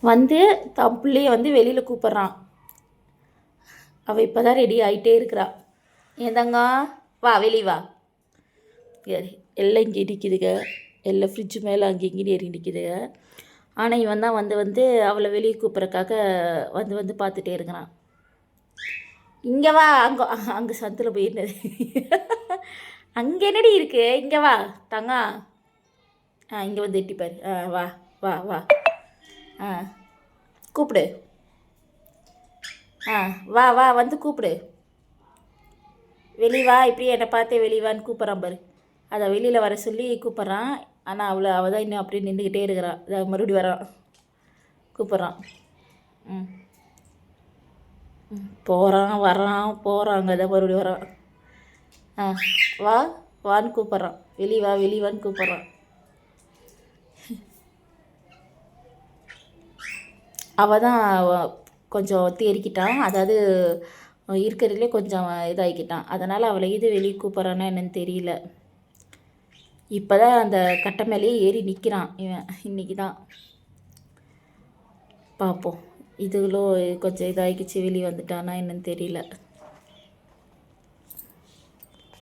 வந்து தன் பிள்ளைய வந்து வெளியில் கூப்பிட்றான். அவள் இப்போ தான் ரெடி ஆகிட்டே இருக்கிறா. ஏன் தங்கம் வா வெளியே வா. எல்லாம் இங்கே நிற்கிதுங்க, எல்லாம் ஃப்ரிட்ஜு மேலே அங்கே இங்கேயும் ஏறி நிற்கிதுங்க. ஆனால் இவன் தான் வந்து வந்து அவளை வெளியே கூப்பிட்றக்காக வந்து வந்து பார்த்துட்டே இருக்கிறான். இங்கே வா, அங்கே அங்கே சந்தில் போயிருந்தது. அங்கே என்னடி இருக்கு, இங்கே வா தங்கா. இங்கே வந்து எட்டிப்பார். வா வா வா. கூப்பிடு. வா வா வந்து கூப்பிடு. வெளியே வா, இப்படியே என்னை பார்த்தே வெளியே வான்னு கூப்பிட்றான் பாரு. அதை வெளியில் வர சொல்லி கூப்பிட்றான். ஆனால் அவள் தான் இன்னும் அப்படியே நின்றுக்கிட்டே இருக்கிறான். அதை மறுபடியும் வரான், கூப்பிட்றான். போகிறான் வரான் போகிறாங்க, அதை மறுபடியும் வரான். வா வான்னு கூப்பிட்றான். வெளியே வா வெளியே வான்னு கூப்பிட்றான். அவள் தான் கொஞ்சம் தேறிக்கிட்டான், அதாவது இருக்கிறதுலே கொஞ்சம் இதாகிக்கிட்டான். அதனால் அவளை இது வெளியே கூப்பிட்றான்னா என்னன்னு தெரியல. இப்போ தான் அந்த கட்டை மேலேயே ஏறி நிற்கிறான் இவன். இன்றைக்கி தான் பார்ப்போம். இதுகளும் கொஞ்சம் இதாகிக்கிச்சு, வெளியே வந்துட்டானா என்னன்னு தெரியல.